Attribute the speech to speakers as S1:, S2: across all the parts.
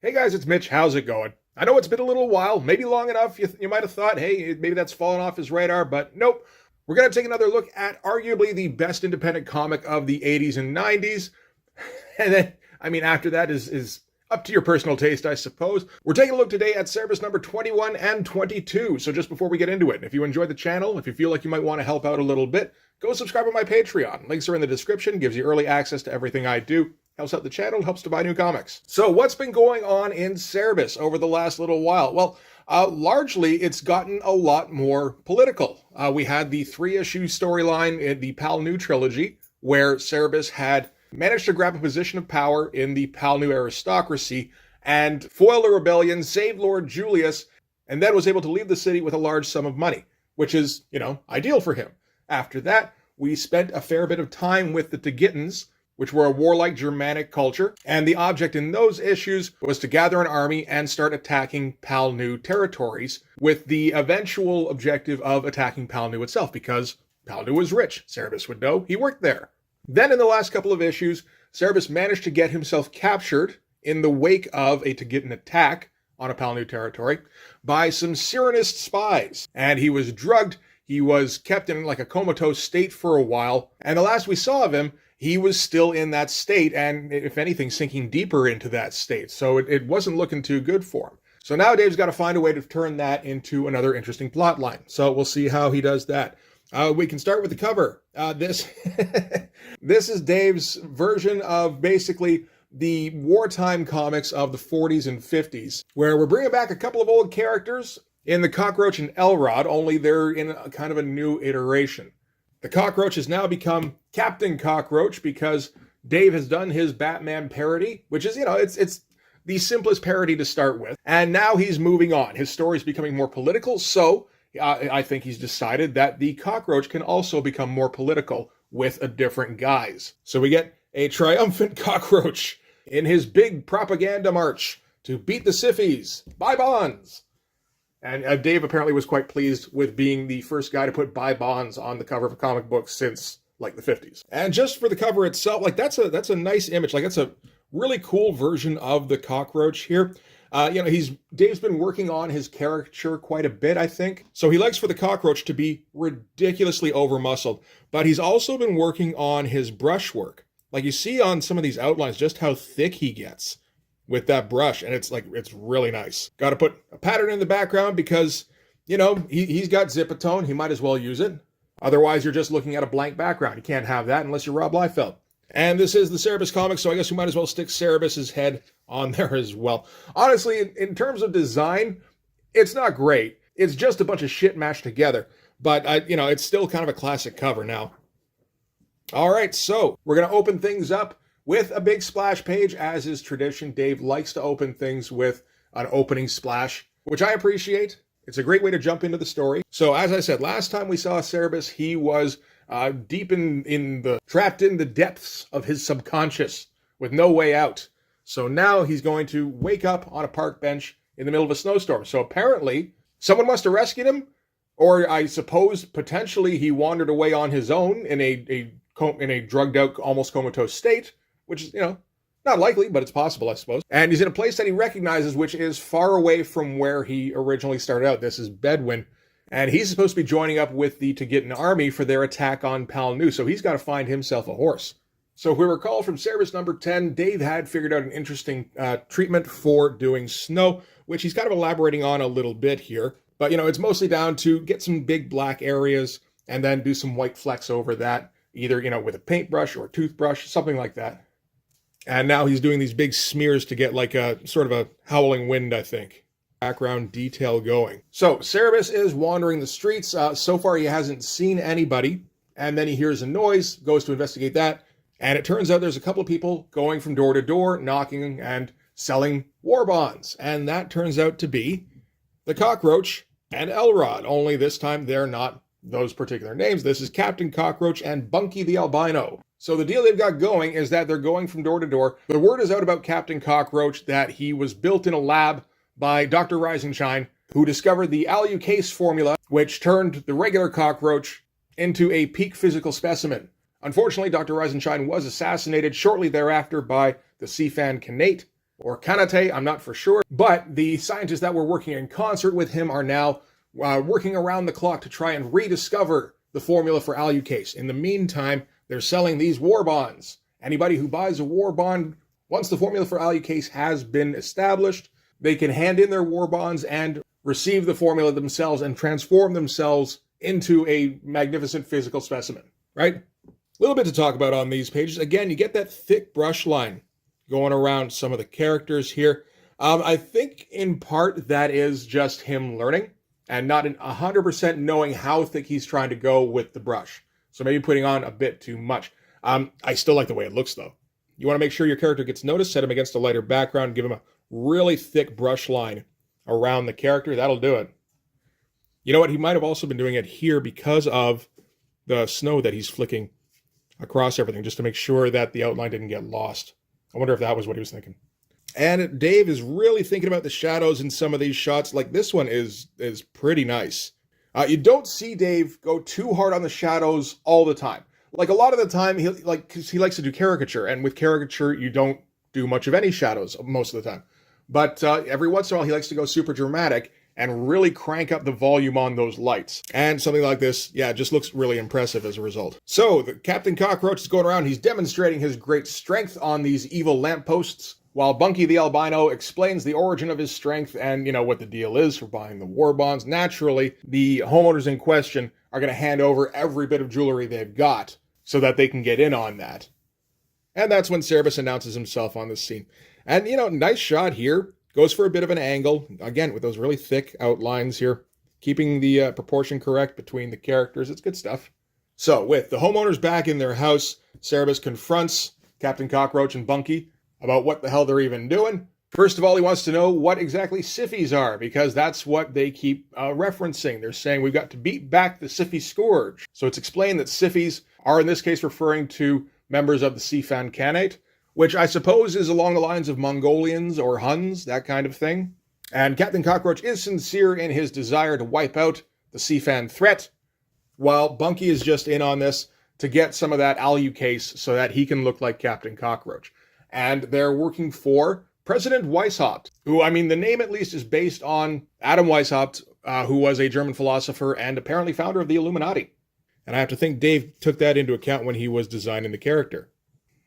S1: Hey guys, it's Mitch. How's it going? I know it's been a little while, maybe long enough. You might have thought, hey, maybe that's fallen off his radar, but nope. We're going to take another look at arguably the best independent comic of the 80s and 90s. And then, after that is up to your personal taste, I suppose. We're taking a look today at CEREBUS number 21 and 22. So just before we get into it, if you enjoyed the channel, if you feel like you might want to help out a little bit, go subscribe on my Patreon. Links are in the description, gives you early access to everything I do. Helps out the channel, helps to buy new comics. So what's been going on in CEREBUS over the last little while? Well, largely it's gotten a lot more political. We had the 3-issue storyline in the Pal New trilogy, where CEREBUS had managed to grab a position of power in the Pal New aristocracy and foil a rebellion, save Lord Julius, and then was able to leave the city with a large sum of money, which is, ideal for him. After that, we spent a fair bit of time with the Tegittans, which were a warlike Germanic culture, and the object in those issues was to gather an army and start attacking Pal New territories, with the eventual objective of attacking Pal New itself, because Pal New was rich. CEREBUS would know. He worked there. Then in the last couple of issues, CEREBUS managed to get himself captured in the wake of a Tegittan attack on a Pal New territory by some Earnest spies, and he was drugged. He was kept in like a comatose state for a while, and the last we saw of him, he was still in that state, and if anything, sinking deeper into that state. So it wasn't looking too good for him. So now Dave's got to find a way to turn that into another interesting plot line. So we'll see how he does that. We can start with the cover. This is Dave's version of basically the wartime comics of the 40s and 50s, where we're bringing back a couple of old characters in the Cockroach and Elrod, only they're in a kind of a new iteration. The Cockroach has now become Captain Cockroach because Dave has done his Batman parody, which is, it's the simplest parody to start with. And now he's moving on. His story is becoming more political, so I think he's decided that the Cockroach can also become more political with a different guise. So we get a triumphant Cockroach in his big propaganda march to beat the Siffies. Buy bonds! And Dave apparently was quite pleased with being the first guy to put buy bonds on the cover of a comic book since like the 50s. And just for the cover itself, like that's a nice image. Like that's a really cool version of the Cockroach here. Dave's been working on his caricature quite a bit, I think. So he likes for the Cockroach to be ridiculously over-muscled, but he's also been working on his brushwork. Like you see on some of these outlines just how thick he gets with that brush, and it's really nice. Got to put a pattern in the background because, he's got Zipatone. He might as well use it. Otherwise, you're just looking at a blank background. You can't have that unless you're Rob Liefeld. And this is the CEREBUS comic, so I guess we might as well stick CEREBUS's head on there as well. Honestly, in terms of design, it's not great. It's just a bunch of shit mashed together. But, it's still kind of a classic cover now. All right, so we're going to open things up with a big splash page, as is tradition. Dave likes to open things with an opening splash, which I appreciate. It's a great way to jump into the story. So as I said, last time we saw CEREBUS, he was trapped in the depths of his subconscious with no way out. So now he's going to wake up on a park bench in the middle of a snowstorm. So apparently someone must have rescued him, or I suppose potentially he wandered away on his own in a drugged out, almost comatose state, which is, not likely, but it's possible, I suppose. And he's in a place that he recognizes, which is far away from where he originally started out. This is Bedwin. And he's supposed to be joining up with the Tegittan army for their attack on Pal New. So he's got to find himself a horse. So if we recall from CEREBUS number 10, Dave had figured out an interesting treatment for doing snow, which he's kind of elaborating on a little bit here. But, it's mostly down to get some big black areas and then do some white flecks over that, either, with a paintbrush or a toothbrush, something like that. And now he's doing these big smears to get like a sort of a howling wind, I think. Background detail going. So CEREBUS is wandering the streets. So far he hasn't seen anybody. And then he hears a noise, goes to investigate that. And it turns out there's a couple of people going from door to door, knocking and selling war bonds. And that turns out to be the Cockroach and Elrod. Only this time they're not those particular names. This is Captain Cockroach and Bunky the Albino. So the deal they've got going is that they're going from door to door. The word is out about Captain Cockroach that he was built in a lab by Dr. Risenshine, who discovered the alucase formula, which turned the regular cockroach into a peak physical specimen. Unfortunately, Dr. Risenshine was assassinated shortly thereafter by the Seafan Khanate, or Kanate, I'm not for sure. But the scientists that were working in concert with him are now working around the clock to try and rediscover the formula for Alucase. In the meantime, they're selling these war bonds. Anybody who buys a war bond, once the formula for Alucase has been established, they can hand in their war bonds and receive the formula themselves and transform themselves into a magnificent physical specimen, right? A little bit to talk about on these pages. Again, you get that thick brush line going around some of the characters here. I think in part that is just him learning and not 100% knowing how thick he's trying to go with the brush. So maybe putting on a bit too much. I still like the way it looks, though. You want to make sure your character gets noticed, set him against a lighter background, give him a really thick brush line around the character. That'll do it. You know what? He might have also been doing it here because of the snow that he's flicking across everything, just to make sure that the outline didn't get lost. I wonder if that was what he was thinking. And Dave is really thinking about the shadows in some of these shots. Like this one is pretty nice. You don't see Dave go too hard on the shadows all the time. Like a lot of the time, he likes to do caricature, and with caricature, you don't do much of any shadows most of the time. But every once in a while, he likes to go super dramatic and really crank up the volume on those lights. And something like this, yeah, just looks really impressive as a result. So the Captain Cockroach is going around. He's demonstrating his great strength on these evil lampposts, while Bunky the albino explains the origin of his strength and, what the deal is for buying the war bonds. Naturally, the homeowners in question are going to hand over every bit of jewelry they've got so that they can get in on that. And that's when CEREBUS announces himself on the scene. And, nice shot here. Goes for a bit of an angle, again, with those really thick outlines here, keeping the proportion correct between the characters. It's good stuff. So, with the homeowners back in their house, CEREBUS confronts Captain Cockroach and Bunky about what the hell they're even doing. First of all, he wants to know what exactly siffies are, because that's what they keep referencing. They're saying we've got to beat back the Siffy Scourge. So it's explained that siffies are, in this case, referring to members of the Sifan Khanate, which I suppose is along the lines of Mongolians or Huns, that kind of thing. And Captain Cockroach is sincere in his desire to wipe out the Sifan threat, while Bunky is just in on this to get some of that Alucase so that he can look like Captain Cockroach. And they're working for President Weishaupt, who, the name at least is based on Adam Weishaupt, who was a German philosopher and apparently founder of the Illuminati. And I have to think Dave took that into account when he was designing the character.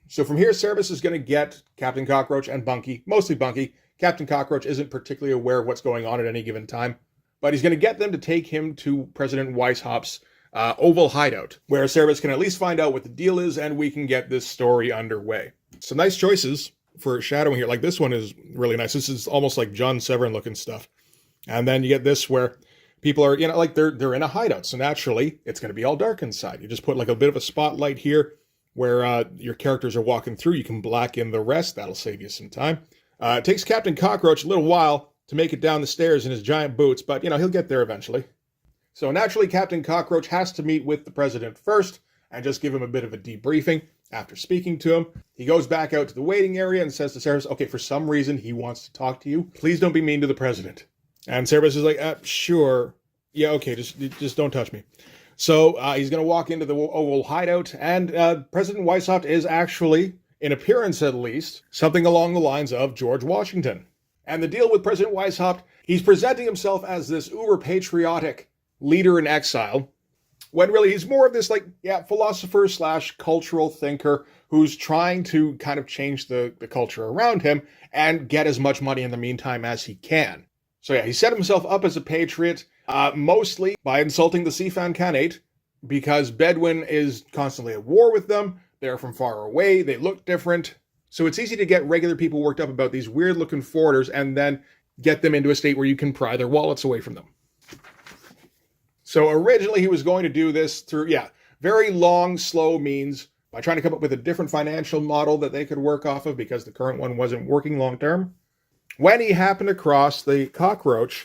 S1: So from here, CEREBUS is going to get Captain Cockroach and Bunky, mostly Bunky. Captain Cockroach isn't particularly aware of what's going on at any given time, but he's going to get them to take him to President Weishaupt's Oval Hideout, where CEREBUS can at least find out what the deal is, and we can get this story underway. Some nice choices for shadowing here. Like this one is really nice. This is almost like John Severin looking stuff. And then you get this where people are, they're in a hideout. So naturally, it's going to be all dark inside. You just put like a bit of a spotlight here where your characters are walking through. You can black in the rest. That'll save you some time. It takes Captain Cockroach a little while to make it down the stairs in his giant boots, but, he'll get there eventually. So naturally, Captain Cockroach has to meet with the president first and just give him a bit of a debriefing. After speaking to him, he goes back out to the waiting area and says to CEREBUS, okay, for some reason, he wants to talk to you. Please don't be mean to the president. And CEREBUS is like, sure. Yeah, okay, just don't touch me. So he's going to walk into the Oval Hideout, and President Weishaupt is actually, in appearance at least, something along the lines of George Washington. And the deal with President Weishaupt, he's presenting himself as this uber-patriotic leader in exile, when really he's more of this, philosopher / cultural thinker who's trying to kind of change the culture around him and get as much money in the meantime as he can. So yeah, he set himself up as a patriot, mostly by insulting the Sifan Khanate, because Bedwin is constantly at war with them. They're from far away. They look different. So it's easy to get regular people worked up about these weird-looking foreigners and then get them into a state where you can pry their wallets away from them. So originally he was going to do this through, very long, slow means by trying to come up with a different financial model that they could work off of because the current one wasn't working long-term. When he happened across the cockroach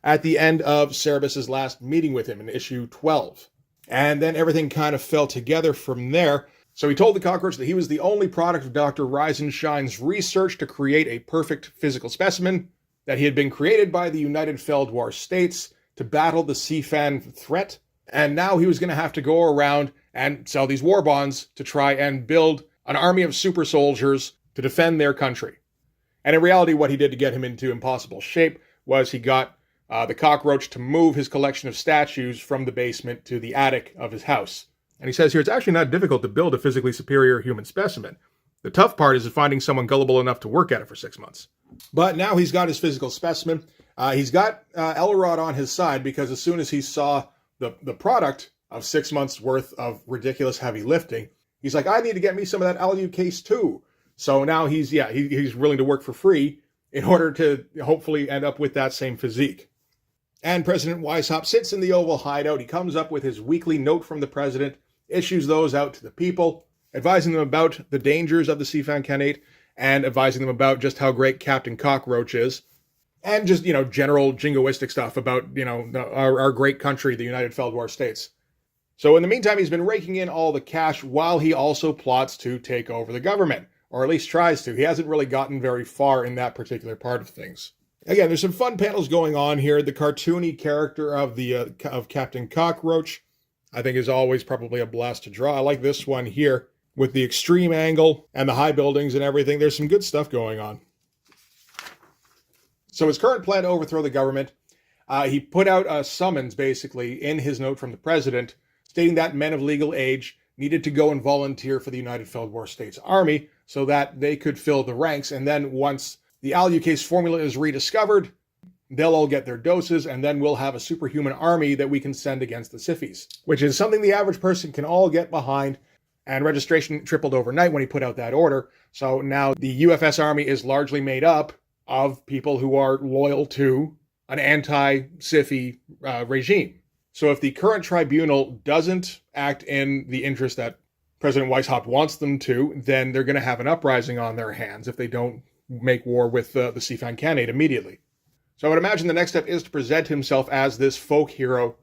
S1: at the end of CEREBUS's last meeting with him in issue 12. And then everything kind of fell together from there. So he told the cockroach that he was the only product of Dr. Reisenshine's research to create a perfect physical specimen, that he had been created by the United Feldwar States to battle the Sifan threat, and now he was going to have to go around and sell these war bonds to try and build an army of super soldiers to defend their country. And in reality, what he did to get him into impossible shape was he got the cockroach to move his collection of statues from the basement to the attic of his house. And he says here, it's actually not difficult to build a physically superior human specimen. The tough part is finding someone gullible enough to work at it for 6 months. But now he's got his physical specimen. He's got Elrod on his side, because as soon as he saw the product of 6 months worth of ridiculous heavy lifting, he's like, I need to get me some of that alu case too. So now he's willing to work for free in order to hopefully end up with that same physique. And President Weishaupt sits in the Oval Hideout. He comes up with his weekly note from the president, issues those out to the people, advising them about the dangers of the Sifan Khanate and advising them about just how great Captain Cockroach is, and just, general jingoistic stuff about, our great country, the United Feldwar States. So in the meantime, he's been raking in all the cash while he also plots to take over the government, or at least tries to. He hasn't really gotten very far in that particular part of things. Again, there's some fun panels going on here. The cartoony character of Captain Cockroach, I think, is always probably a blast to draw. I like this one here with the extreme angle and the high buildings and everything. There's some good stuff going on. So his current plan to overthrow the government, he put out a summons, basically, in his note from the president, stating that men of legal age needed to go and volunteer for the United Feldwar States Army so that they could fill the ranks. And then once the alu-case formula is rediscovered, they'll all get their doses, and then we'll have a superhuman army that we can send against the Sifis, which is something the average person can all get behind. And registration tripled overnight when he put out that order. So now the UFS army is largely made up of people who are loyal to an anti-Sifi regime. So if the current tribunal doesn't act in the interest that President Weishaupt wants them to, then they're going to have an uprising on their hands if they don't make war with the Sifan Khanate immediately. So I would imagine the next step is to present himself as this folk hero,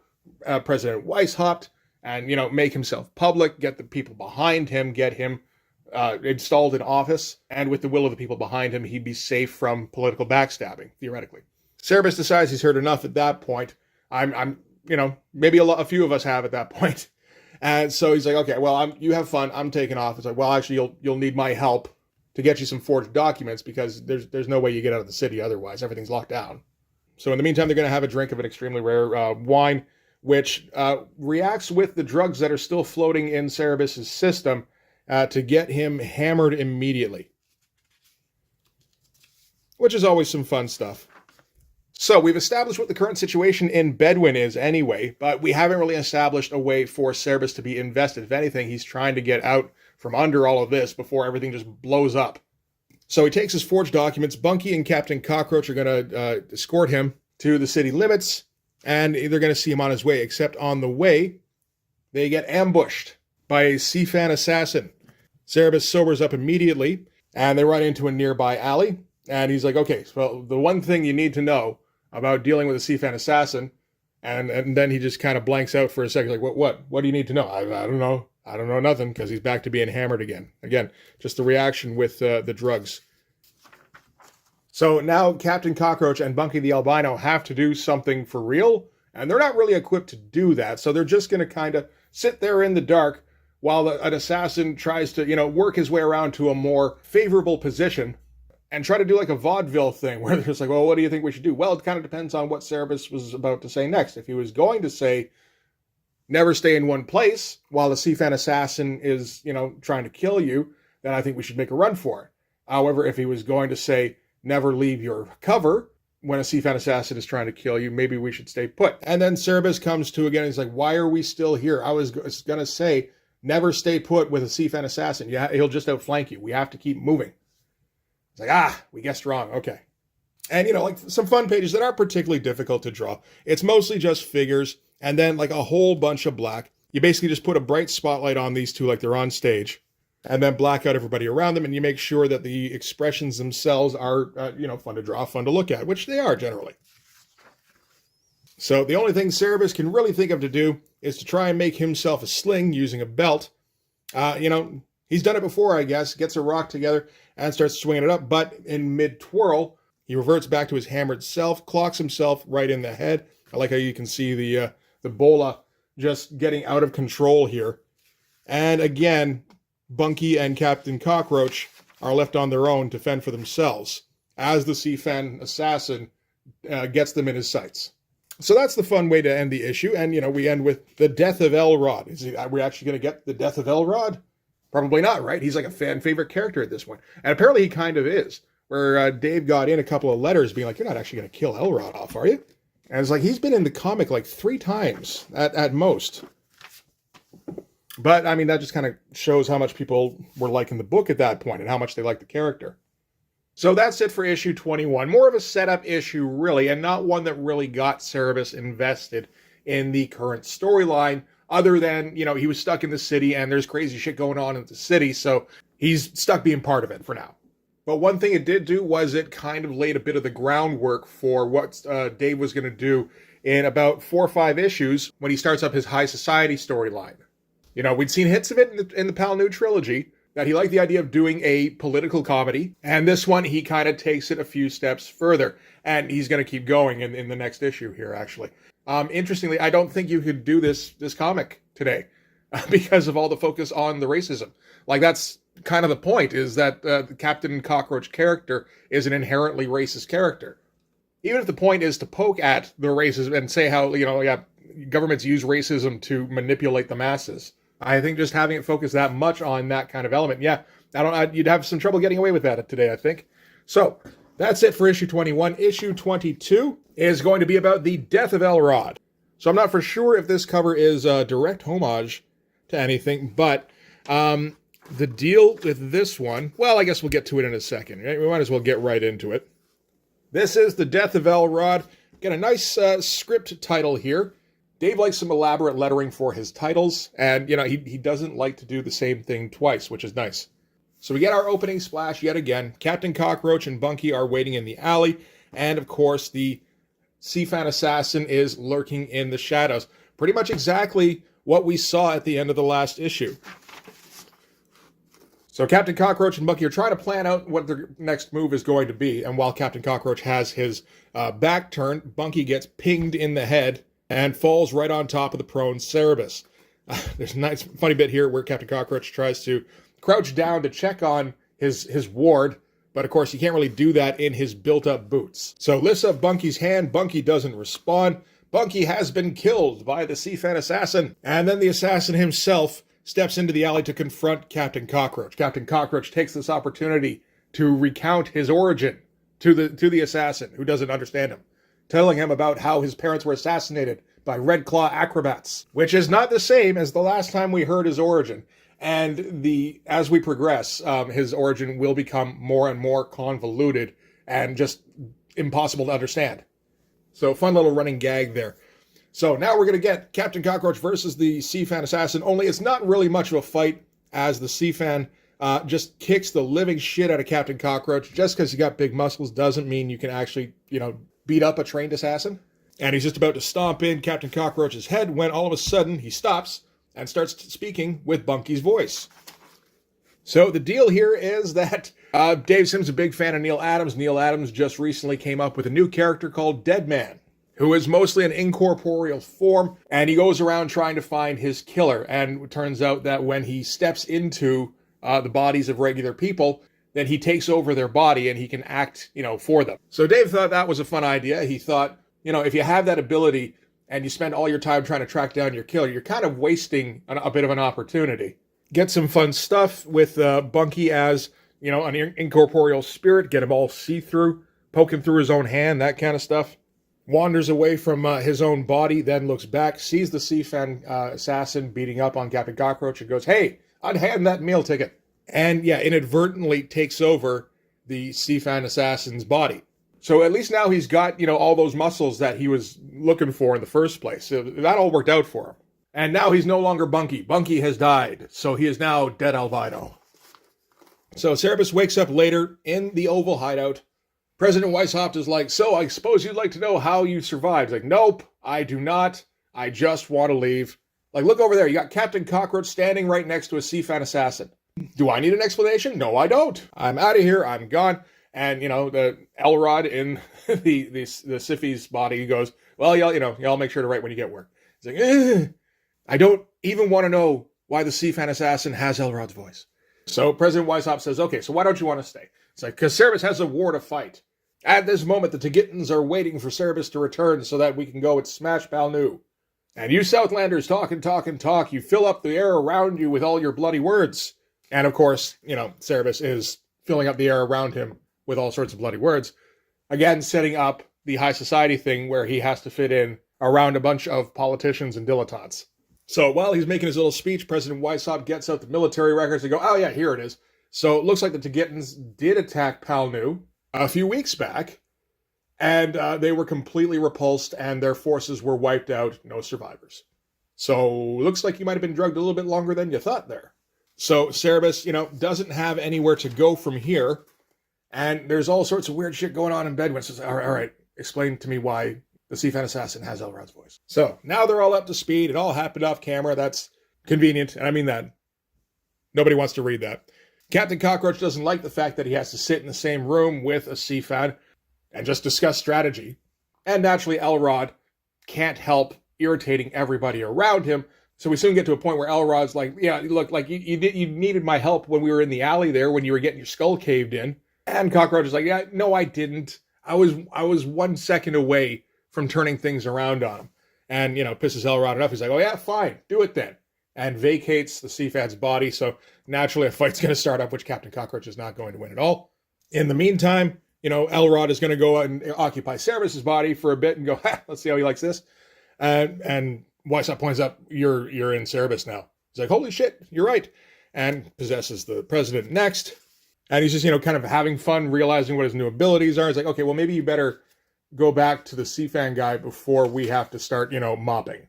S1: President Weishaupt, and, make himself public, get the people behind him, get him installed in office, and with the will of the people behind him, he'd be safe from political backstabbing, theoretically. CEREBUS decides he's heard enough at that point. I'm maybe a few of us have at that point. And so he's like, okay, well, you have fun. I'm taking off. It's like, well, actually, you'll need my help to get you some forged documents, because there's no way you get out of the city otherwise. Everything's locked down. So in the meantime, they're going to have a drink of an extremely rare wine, which reacts with the drugs that are still floating in CEREBUS' system to get him hammered immediately, which is always some fun stuff. So we've established what the current situation in Bedwin is anyway, but we haven't really established a way for CEREBUS to be invested. If anything, he's trying to get out from under all of this before everything just blows up. So he takes his forged documents. Bunky and Captain Cockroach are going to escort him to the city limits, and they're going to see him on his way, except on the way, they get ambushed by a Sifan assassin. CEREBUS sobers up immediately, and they run into a nearby alley, and he's like, okay, so the one thing you need to know about dealing with a Sifan assassin, and then he just kind of blanks out for a second, like, what do you need to know? I don't know. I don't know nothing, because he's back to being hammered again. Again, just the reaction with the drugs. So now Captain Cockroach and Bunky the Albino have to do something for real, and they're not really equipped to do that, so they're just going to kind of sit there in the dark while an assassin tries to, work his way around to a more favorable position and try to do like a vaudeville thing where they're just like, well, what do you think we should do? Well, it kind of depends on what CEREBUS was about to say next. If he was going to say, never stay in one place while the Sifan assassin is, trying to kill you, then I think we should make a run for it. However, if he was going to say, never leave your cover when a Sifan assassin is trying to kill you, maybe we should stay put. And then CEREBUS comes to again. He's like, why are we still here? I was going to say, never stay put with a Sifan assassin. Yeah, he'll just outflank you. We have to keep moving. It's like, we guessed wrong. Okay. And, like some fun pages that aren't particularly difficult to draw. It's mostly just figures and then like a whole bunch of black. You basically just put a bright spotlight on these two like they're on stage, and then black out everybody around them, and you make sure that the expressions themselves are, fun to draw, fun to look at, which they are generally. So the only thing CEREBUS can really think of to do is to try and make himself a sling using a belt. He's done it before, I guess, gets a rock together and starts swinging it up, but in mid-twirl, he reverts back to his hammered self, clocks himself right in the head. I like how you can see the bola just getting out of control here. And again, Bunky and Captain Cockroach are left on their own to fend for themselves. as the C-Fan assassin gets them in his sights. So that's the fun way to end the issue. And, we end with the death of Elrod. Are we actually going to get the death of Elrod? Probably not, right? He's like a fan favorite character at this point. And apparently he kind of is. Where Dave got in a couple of letters being like, you're not actually going to kill Elrod off, are you? And it's like, he's been in the comic like 3 times at most. But, I mean, that just kind of shows how much people were liking the book at that point and how much they liked the character. So that's it for issue 21. More of a setup issue, really, and not one that really got CEREBUS invested in the current storyline, other than, he was stuck in the city and there's crazy shit going on in the city, so he's stuck being part of it for now. But one thing it did do was it kind of laid a bit of the groundwork for what Dave was going to do in about 4 or 5 issues when he starts up his high society storyline. We'd seen hits of it in the Pal New trilogy, that he liked the idea of doing a political comedy, and this one he kind of takes it a few steps further, and he's going to keep going in the next issue here, actually. Interestingly, I don't think you could do this comic today because of all the focus on the racism. Like, that's kind of the point, is that the Captain Cockroach character is an inherently racist character. Even if the point is to poke at the racism and say how, governments use racism to manipulate the masses, I think just having it focus that much on that kind of element, you'd have some trouble getting away with that today, I think. So, that's it for issue 21. Issue 22 is going to be about the death of Elrod. So I'm not for sure if this cover is a direct homage to anything, but the deal with this one, well, I guess we'll get to it in a second. Right? We might as well get right into it. This is the death of Elrod. Get a nice script title here. Dave likes some elaborate lettering for his titles, and, he doesn't like to do the same thing twice, which is nice. So we get our opening splash yet again. Captain Cockroach and Bunky are waiting in the alley, and, of course, the C-Fan assassin is lurking in the shadows. Pretty much exactly what we saw at the end of the last issue. So Captain Cockroach and Bunky are trying to plan out what their next move is going to be, and while Captain Cockroach has his back turned, Bunky gets pinged in the head and falls right on top of the prone CEREBUS. There's a nice funny bit here where Captain Cockroach tries to crouch down to check on his ward, but of course he can't really do that in his built-up boots. So lifts up Bunky's hand, Bunky doesn't respond. Bunky has been killed by the C-Fan assassin, and then the assassin himself steps into the alley to confront Captain Cockroach. Captain Cockroach takes this opportunity to recount his origin to the assassin, who doesn't understand him, telling him about how his parents were assassinated by Red Claw acrobats, which is not the same as the last time we heard his origin. And as we progress, his origin will become more and more convoluted and just impossible to understand. So fun little running gag there. So now we're going to get Captain Cockroach versus the C-Fan assassin, only it's not really much of a fight, as the C-Fan just kicks the living shit out of Captain Cockroach. Just because he got big muscles doesn't mean you can actually, beat up a trained assassin. And he's just about to stomp in Captain Cockroach's head when all of a sudden he stops and starts speaking with Bunky's voice. So the deal here is that Dave Sim's a big fan of Neil Adams. Neil Adams just recently came up with a new character called Deadman, who is mostly an incorporeal form, and he goes around trying to find his killer. And it turns out that when he steps into the bodies of regular people, then he takes over their body and he can act, for them. So Dave thought that was a fun idea. He thought, if you have that ability and you spend all your time trying to track down your killer, you're kind of wasting a bit of an opportunity. Get some fun stuff with Bunky as, an incorporeal spirit, get him all see-through, poke him through his own hand, that kind of stuff. Wanders away from his own body, then looks back, sees the C-Fan assassin beating up on Captain Cockroach and goes, "Hey, unhand that meal ticket." And inadvertently takes over the C-Fan assassin's body. So at least now he's got, all those muscles that he was looking for in the first place. So that all worked out for him. And now he's no longer Bunky. Bunky has died. So he is now dead albino. So CEREBUS wakes up later in the Oval hideout. President Weishaupt is like, "So I suppose you'd like to know how you survived." He's like, "Nope, I do not. I just want to leave." Like, look over there. You got Captain Cockroach standing right next to a C-Fan assassin. Do I need an explanation? No, I don't. I'm out of here. I'm gone. And, the Elrod in the Siffy's body goes, "Well, y'all make sure to write when you get work." He's like, "Ugh. I don't even want to know why the C-Fan assassin has Elrod's voice." So President Weishaupt says, "Okay, so why don't you want to stay?" It's like, "Because CEREBUS has a war to fight. At this moment, the Tagittans are waiting for CEREBUS to return so that we can go and smash Palnu. And you Southlanders talk and talk and talk. You fill up the air around you with all your bloody words. And of course, CEREBUS is filling up the air around him with all sorts of bloody words. Again, setting up the high society thing where he has to fit in around a bunch of politicians and dilettantes. So while he's making his little speech, President Weishaupt gets out the military records and go, oh yeah, here it is. So it looks like the Tagittans did attack Palnu a few weeks back, and they were completely repulsed and their forces were wiped out, no survivors. So looks like you might have been drugged a little bit longer than you thought there. So CEREBUS, doesn't have anywhere to go from here, and there's all sorts of weird shit going on in Bedwin. So all right, explain to me why the Seafan assassin has Elrod's voice. So now they're all up to speed. It all happened off camera. That's convenient, and I mean that. Nobody wants to read that. Captain Cockroach doesn't like the fact that he has to sit in the same room with a Seafan and just discuss strategy. And naturally, Elrod can't help irritating everybody around him. So we soon get to a point where Elrod's like, yeah, look, like you needed my help when we were in the alley there, when you were getting your skull caved in. And Cockroach is like, yeah, no, I didn't. I was 1 second away from turning things around on him. And, pisses Elrod enough. He's like, oh yeah, fine, do it then. And vacates the Seafan's body. So naturally a fight's going to start up, which Captain Cockroach is not going to win at all. In the meantime, Elrod is going to go and occupy CEREBUS' body for a bit and go, let's see how he likes this. And Weishaupt points out, you're in CEREBUS now. He's like, holy shit, you're right. And possesses the president next. And he's just, kind of having fun, realizing what his new abilities are. He's like, okay, well, maybe you better go back to the Seafan guy before we have to start, mopping.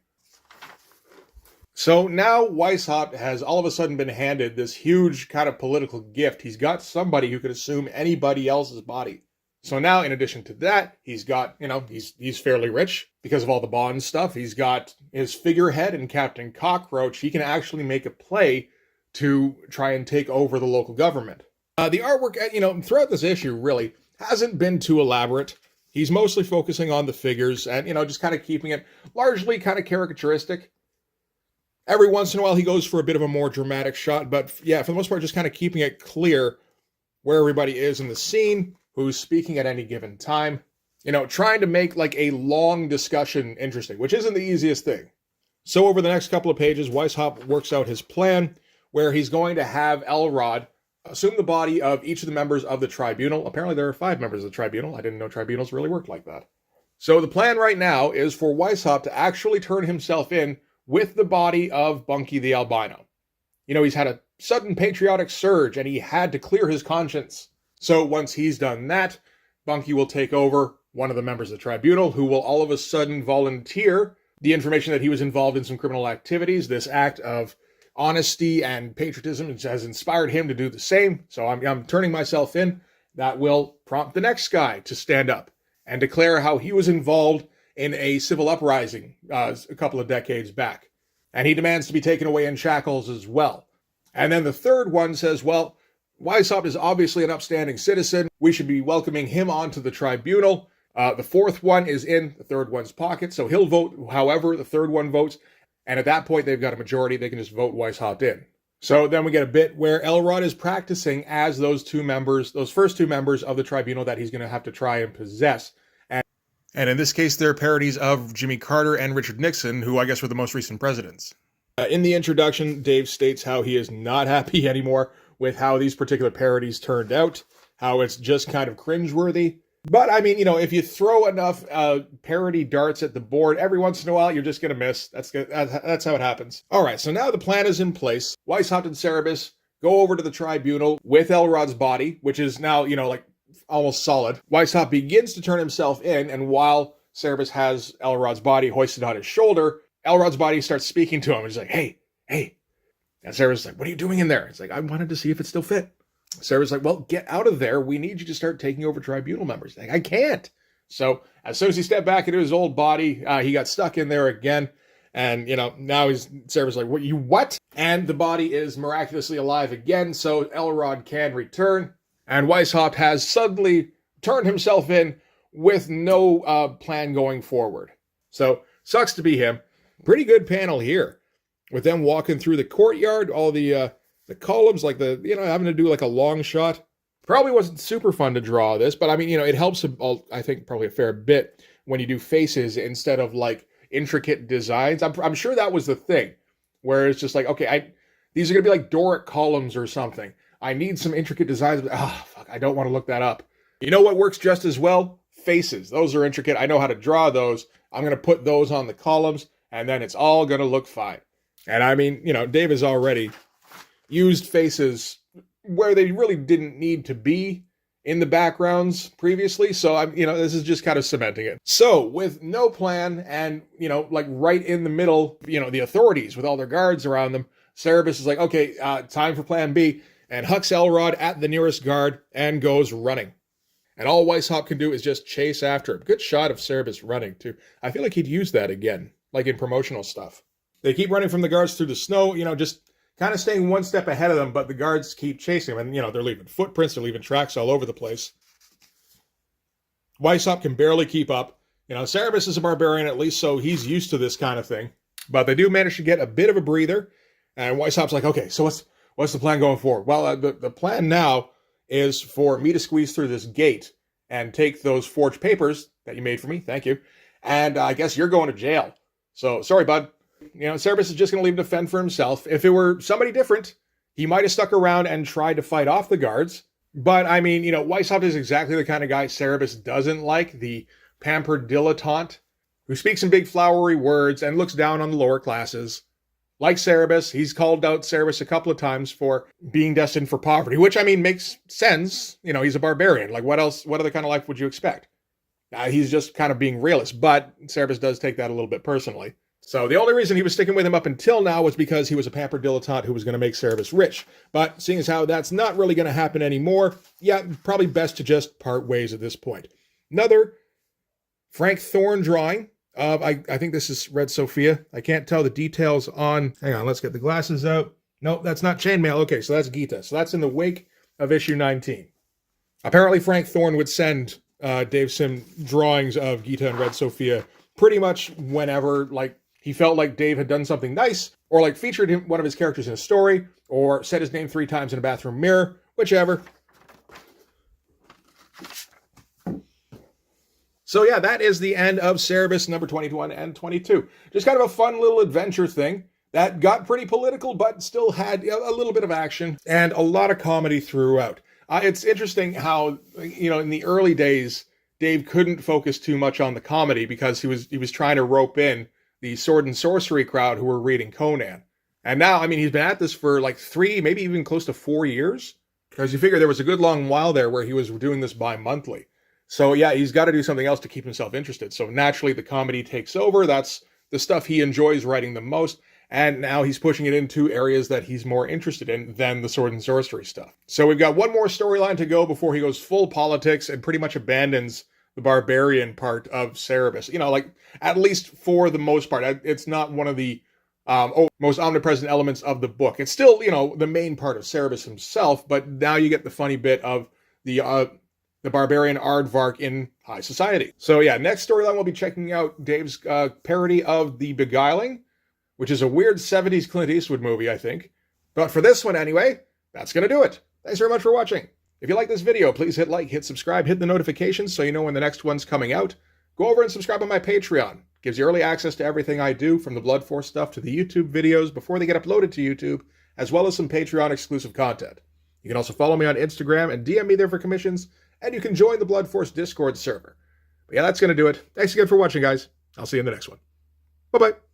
S1: So now Weishaupt has all of a sudden been handed this huge kind of political gift. He's got somebody who could assume anybody else's body. So now, in addition to that, he's got, he's fairly rich because of all the bond stuff. He's got his figurehead in Captain Cockroach. He can actually make a play to try and take over the local government. The artwork, throughout this issue really hasn't been too elaborate. He's mostly focusing on the figures and, just kind of keeping it largely kind of caricaturistic. Every once in a while, he goes for a bit of a more dramatic shot, but yeah, for the most part, just kind of keeping it clear where everybody is in the scene, who's speaking at any given time. Trying to make like a long discussion interesting, which isn't the easiest thing. So over the next couple of pages, Weishaupt works out his plan where he's going to have Elrod assume the body of each of the members of the tribunal. Apparently there are 5 members of the tribunal. I didn't know tribunals really worked like that. So the plan right now is for Weishaupt to actually turn himself in with the body of Bunky the albino. He's had a sudden patriotic surge and he had to clear his conscience. So once he's done that, Bunky will take over one of the members of the tribunal who will all of a sudden volunteer the information that he was involved in some criminal activities. This act of honesty and patriotism has inspired him to do the same. So I'm turning myself in. That will prompt the next guy to stand up and declare how he was involved in a civil uprising a couple of decades back. And he demands to be taken away in shackles as well. And then the third one says, well, Weishaupt is obviously an upstanding citizen. We should be welcoming him onto the tribunal. The fourth one is in the third one's pocket, so he'll vote however the third one votes. And at that point, they've got a majority. They can just vote Weishaupt in. So then we get a bit where Elrod is practicing as those first two members of the tribunal that he's going to have to try and possess. And in this case, they're parodies of Jimmy Carter and Richard Nixon, who I guess were the most recent presidents. In the introduction, Dave states how he is not happy anymore with how these particular parodies turned out, how it's just kind of cringeworthy. But I mean, if you throw enough parody darts at the board, every once in a while, you're just going to miss. That's how it happens. All right, so now the plan is in place. Weishaupt and CEREBUS go over to the tribunal with Elrod's body, which is now, almost solid. Weishaupt begins to turn himself in, and while CEREBUS has Elrod's body hoisted on his shoulder, Elrod's body starts speaking to him. He's like, hey. And CEREBUS is like, what are you doing in there? It's like, I wanted to see if it still fit. CEREBUS is like, well, get out of there. We need you to start taking over tribunal members. Like, I can't. So as soon as he stepped back into his old body, he got stuck in there again. And, now CEREBUS is like, what? And the body is miraculously alive again, so Elrod can return. And Weishaupt has suddenly turned himself in with no plan going forward. So, sucks to be him. Pretty good panel here. With them walking through the courtyard, all the columns, like having to do like a long shot. Probably wasn't super fun to draw this, but I mean, it helps, I think, probably a fair bit when you do faces instead of like intricate designs. I'm sure that was the thing, where it's just like, okay, these are going to be like Doric columns or something. I need some intricate designs. Fuck, I don't want to look that up. You know what works just as well? Faces. Those are intricate. I know how to draw those. I'm going to put those on the columns, and then it's all going to look fine. And I mean, Dave has already used faces where they really didn't need to be in the backgrounds previously. So this is just kind of cementing it. So with no plan and, like right in the middle, the authorities with all their guards around them, CEREBUS is like, okay, time for plan B, and hucks Elrod at the nearest guard and goes running. And all Weishaupt can do is just chase after him. Good shot of CEREBUS running too. I feel like he'd use that again, like in promotional stuff. They keep running from the guards through the snow, just kind of staying one step ahead of them, but the guards keep chasing them. And, they're leaving footprints, they're leaving tracks all over the place. Weishaupt can barely keep up. CEREBUS is a barbarian at least, so he's used to this kind of thing. But they do manage to get a bit of a breather. And Weishaupt's like, okay, so what's the plan going forward? Well, the plan now is for me to squeeze through this gate and take those forged papers that you made for me. Thank you. And I guess you're going to jail. So, sorry, bud. CEREBUS is just going to leave him to fend for himself. If it were somebody different, he might have stuck around and tried to fight off the guards. But, I mean, Weishaupt is exactly the kind of guy CEREBUS doesn't like, the pampered dilettante who speaks in big flowery words and looks down on the lower classes. Like CEREBUS, he's called out CEREBUS a couple of times for being destined for poverty, which, I mean, makes sense. He's a barbarian. Like, what other kind of life would you expect? He's just kind of being realist, but CEREBUS does take that a little bit personally. So the only reason he was sticking with him up until now was because he was a pampered dilettante who was going to make CEREBUS rich. But seeing as how that's not really going to happen anymore, yeah, probably best to just part ways at this point. Another Frank Thorne drawing. I think this is Red Sophia. I can't tell the details on... Hang on, let's get the glasses out. Nope, that's not chainmail. Okay, so that's Gita. So that's in the wake of issue 19. Apparently Frank Thorne would send Dave Sim drawings of Gita and Red Sophia pretty much whenever, like, he felt like Dave had done something nice, or like featured one of his characters in a story, or said his name 3 times in a bathroom mirror, whichever. So yeah, that is the end of CEREBUS number 21 and 22. Just kind of a fun little adventure thing that got pretty political, but still had a little bit of action and a lot of comedy throughout. It's interesting how, in the early days, Dave couldn't focus too much on the comedy because he was trying to rope in the sword and sorcery crowd who were reading Conan. And now, I mean, he's been at this for like 3, maybe even close to 4 years. Because you figure there was a good long while there where he was doing this bi-monthly. So yeah, he's got to do something else to keep himself interested. So naturally the comedy takes over. That's the stuff he enjoys writing the most. And now he's pushing it into areas that he's more interested in than the sword and sorcery stuff. So we've got one more storyline to go before he goes full politics and pretty much abandons the barbarian part of CEREBUS. Like, at least for the most part. It's not one of the most omnipresent elements of the book. It's still, the main part of CEREBUS himself, but now you get the funny bit of the barbarian aardvark in high society. So yeah, next storyline we'll be checking out Dave's parody of The Beguiling, which is a weird 70s Clint Eastwood movie, I think. But for this one anyway, that's going to do it. Thanks very much for watching. If you like this video, please hit like, hit subscribe, hit the notifications so you know when the next one's coming out. Go over and subscribe on my Patreon. Gives you early access to everything I do, from the Blood Force stuff to the YouTube videos before they get uploaded to YouTube, as well as some Patreon exclusive content. You can also follow me on Instagram and DM me there for commissions, and you can join the Blood Force Discord server. But yeah, that's going to do it. Thanks again for watching, guys. I'll see you in the next one. Bye-bye.